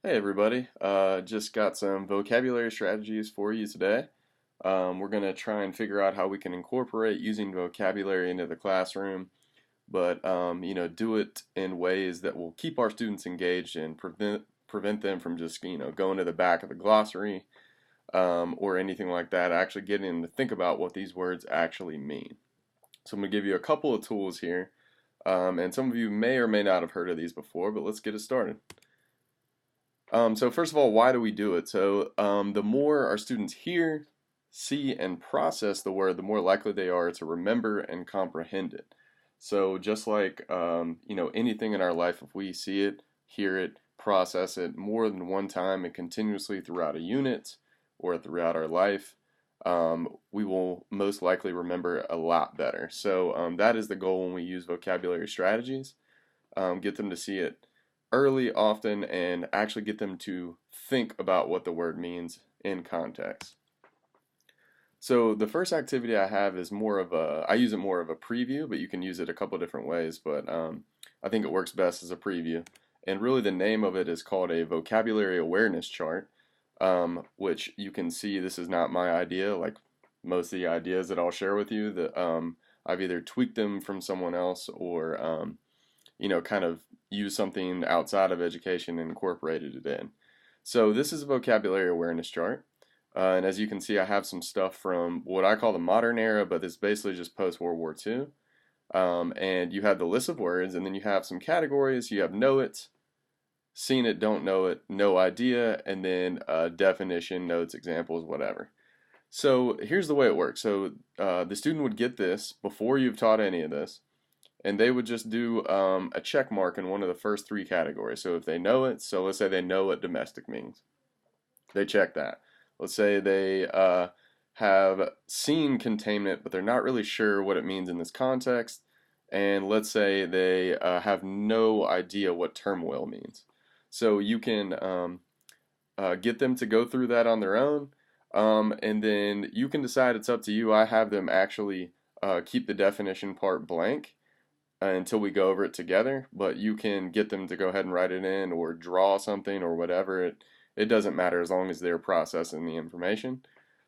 Hey everybody, just got some vocabulary strategies for you today. We're going to try and figure out how we can incorporate using vocabulary into the classroom, but do it in ways that will keep our students engaged and prevent them from just going to the back of the glossary or anything like that. Actually getting them to think about what these words actually mean. So I'm going to give you a couple of tools here, and some of you may or may not have heard of these before, but let's get it started. So first of all, why do we do it? So the more our students hear, see, and process the word, the more likely they are to remember and comprehend it. So just like anything in our life, if we see it, hear it, process it more than one time and continuously throughout a unit or throughout our life, we will most likely remember a lot better. So that is the goal when we use vocabulary strategies. Get them to see it early, often, and actually get them to think about what the word means in context. So the first activity I have is I use it more of a preview, but you can use it a couple different ways, but I think it works best as a preview. And really the name of it is called a vocabulary awareness chart, which you can see this is not my idea, like most of the ideas that I'll share with you, that I've either tweaked them from someone else or kind of use something outside of education and incorporated it in. So this is a vocabulary awareness chart. And as you can see, I have some stuff from what I call the modern era, but it's basically just post-World War II. And you have the list of words, and then you have some categories. You have know it, seen it, don't know it, no idea, and then definition, notes, examples, whatever. So here's the way it works. So the student would get this before you've taught any of this, and they would just do a check mark in one of the first three categories. So if they know it, so let's say they know what domestic means, they check that. Let's say they have seen containment, but they're not really sure what it means in this context, and let's say they have no idea what turmoil means. So you can get them to go through that on their own, and then you can decide, it's up to you. I have them actually keep the definition part blank until we go over it together, but you can get them to go ahead and write it in or draw something or whatever. It doesn't matter as long as they're processing the information.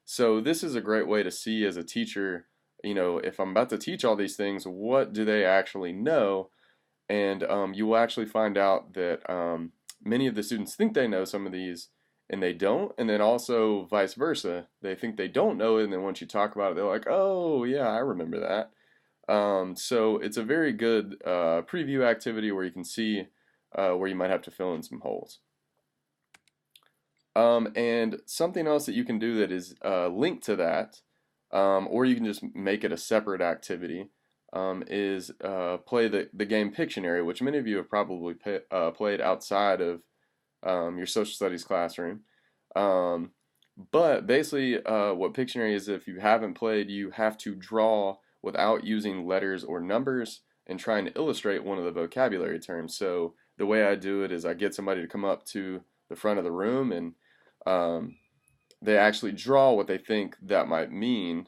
So this is a great way to see as a teacher, if I'm about to teach all these things, what do they actually know? And you will actually find out that many of the students think they know some of these and they don't, and then also vice versa. They think they don't know it, and then once you talk about it, they're like, oh yeah, I remember that. So it's a very good preview activity where you can see where you might have to fill in some holes. And something else that you can do that is linked to that, or you can just make it a separate activity, is play the game Pictionary, which many of you have probably played outside of your social studies classroom. But basically what Pictionary is, if you haven't played, you have to draw without using letters or numbers and trying to illustrate one of the vocabulary terms. So the way I do it is I get somebody to come up to the front of the room, and they actually draw what they think that might mean.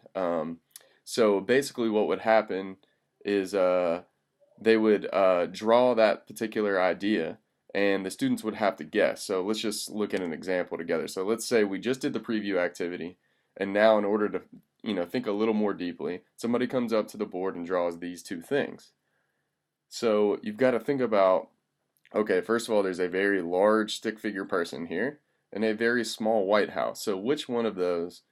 So basically what would happen is they would draw that particular idea, and the students would have to guess. So let's just look at an example together. So let's say we just did the preview activity, and now in order to think a little more deeply, somebody comes up to the board and draws these two things. So you've got to think about, okay, first of all, there's a very large stick figure person here and a very small White House. So which one of those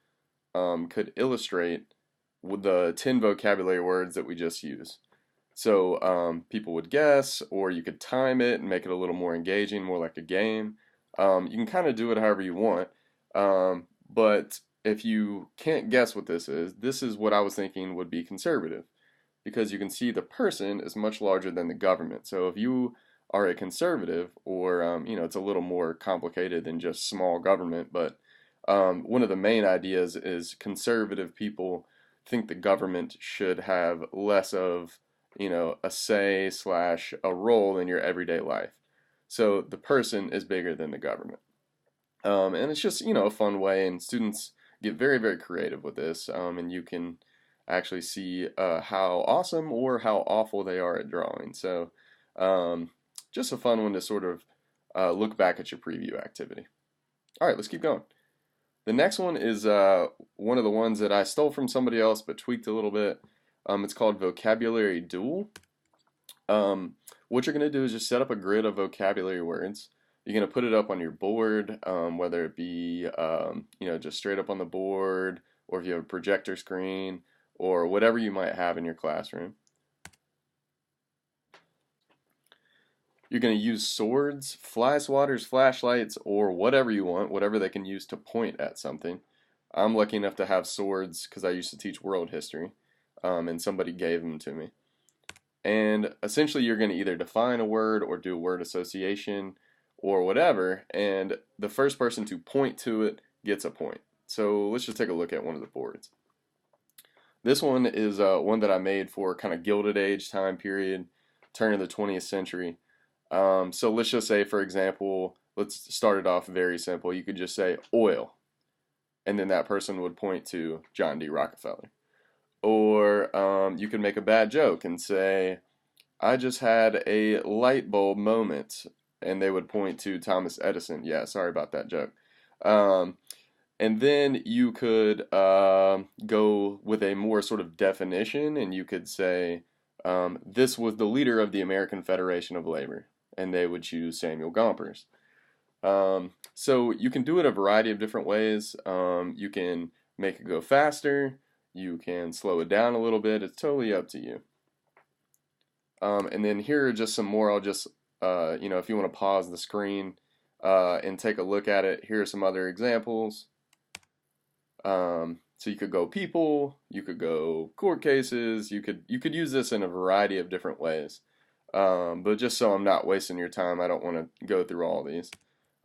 could illustrate with the 10 vocabulary words that we just used? So people would guess, or you could time it and make it a little more engaging, more like a game. You can kind of do it however you want, but if you can't guess what this is what I was thinking would be conservative, because you can see the person is much larger than the government. So if you are a conservative, or it's a little more complicated than just small government, but one of the main ideas is conservative people think the government should have less of a say slash a role in your everyday life. So the person is bigger than the government. And it's just a fun way, and students get very, very creative with this, and you can actually see how awesome or how awful they are at drawing. So just a fun one to sort of look back at your preview activity. All right, let's keep going. The next one is one of the ones that I stole from somebody else but tweaked a little bit. It's called Vocabulary Duel. What you're going to do is just set up a grid of vocabulary words. You're going to put it up on your board, whether it be just straight up on the board, or if you have a projector screen, or whatever you might have in your classroom. You're going to use swords, fly swatters, flashlights, or whatever you want, whatever they can use to point at something. I'm lucky enough to have swords because I used to teach world history, and somebody gave them to me. And essentially you're going to either define a word or do a word association or whatever, and the first person to point to it gets a point. So let's just take a look at one of the boards. This one is one that I made for kind of Gilded Age time period, turn of the 20th century. So let's just say, for example, let's start it off very simple. You could just say oil, and then that person would point to John D. Rockefeller. Or you could make a bad joke and say, I just had a light bulb moment, and they would point to Thomas Edison. Yeah, sorry about that joke. And then you could go with a more sort of definition, and you could say, this was the leader of the American Federation of Labor, and they would choose Samuel Gompers. So you can do it a variety of different ways. You can make it go faster. You can slow it down a little bit. It's totally up to you. And then here are just some more. I'll just, if you want to pause the screen and take a look at it, here are some other examples. So you could go people, you could go court cases, you could use this in a variety of different ways. But just so I'm not wasting your time, I don't want to go through all these.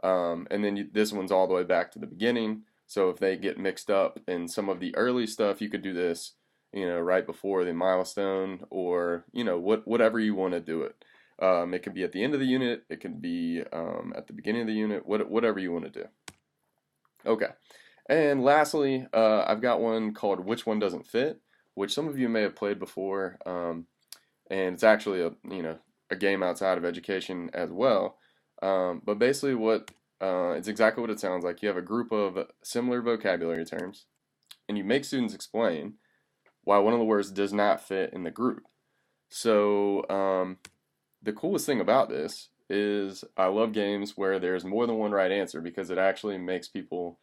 And then this one's all the way back to the beginning. So if they get mixed up in some of the early stuff, you could do this, right before the milestone, or, whatever you want to do it. It could be at the end of the unit, it could be at the beginning of the unit, whatever you want to do. Okay. And lastly, I've got one called Which One Doesn't Fit, which some of you may have played before, and it's actually a game outside of education as well. But basically it's exactly what it sounds like. You have a group of similar vocabulary terms, and you make students explain why one of the words does not fit in the group. So the coolest thing about this is I love games where there's more than one right answer, because it actually makes people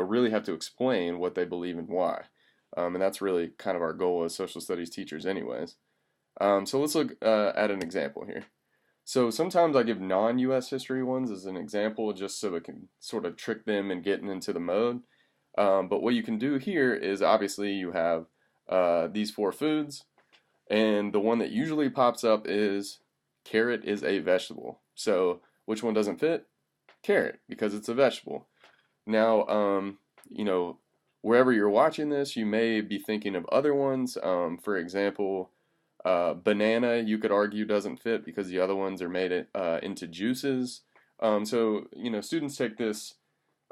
really have to explain what they believe and why. And that's really kind of our goal as social studies teachers anyways. So let's look at an example here. So sometimes I give non-US history ones as an example, just so it can sort of trick them in getting into the mode. But what you can do here is, obviously you have these 4 foods, and the one that usually pops up is carrot is a vegetable. So which one doesn't fit? Carrot, because it's a vegetable. Now, wherever you're watching this, you may be thinking of other ones. For example, banana, you could argue, doesn't fit because the other ones are made into juices. So students take this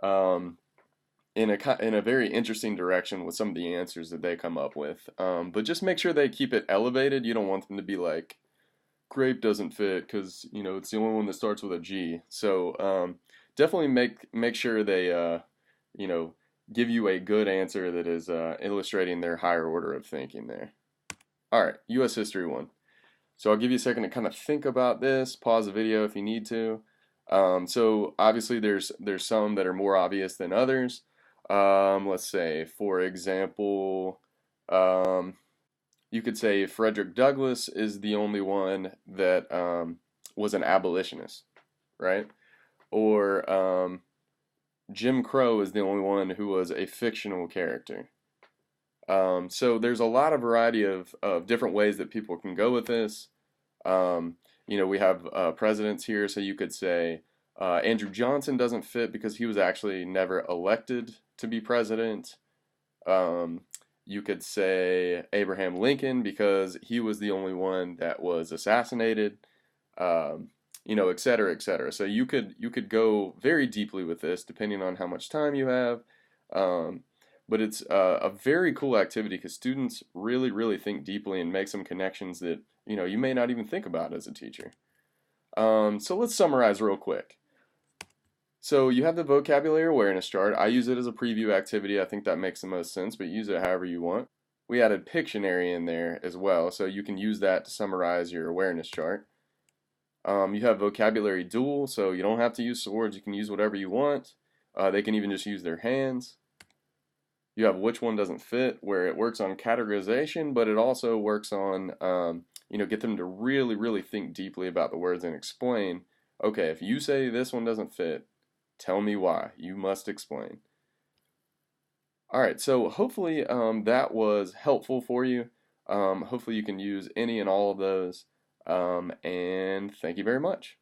in a very interesting direction with some of the answers that they come up with. But just make sure they keep it elevated. You don't want them to be like, grape doesn't fit because it's the only one that starts with a G. So definitely make sure they give you a good answer that is illustrating their higher order of thinking there. All right, U.S. History 1. So I'll give you a second to kind of think about this. Pause the video if you need to. So obviously there's some that are more obvious than others. Let's say, for example, you could say Frederick Douglass is the only one that was an abolitionist, right? Or Jim Crow is the only one who was a fictional character. So there's a lot of variety of different ways that people can go with this. We have presidents here, so you could say Andrew Johnson doesn't fit because he was actually never elected to be president. You could say Abraham Lincoln because he was the only one that was assassinated, et cetera, et cetera. So you could go very deeply with this depending on how much time you have. But it's a very cool activity because students really, really think deeply and make some connections that you may not even think about as a teacher. So let's summarize real quick. So you have the vocabulary awareness chart. I use it as a preview activity. I think that makes the most sense, but use it however you want. We added Pictionary in there as well, so you can use that to summarize your awareness chart. You have vocabulary duel, so you don't have to use swords. You can use whatever you want. They can even just use their hands. You have which one doesn't fit, where it works on categorization, but it also works on, get them to really, really think deeply about the words and explain, okay, if you say this one doesn't fit, tell me why. You must explain. All right, so hopefully that was helpful for you. Hopefully you can use any and all of those. And thank you very much.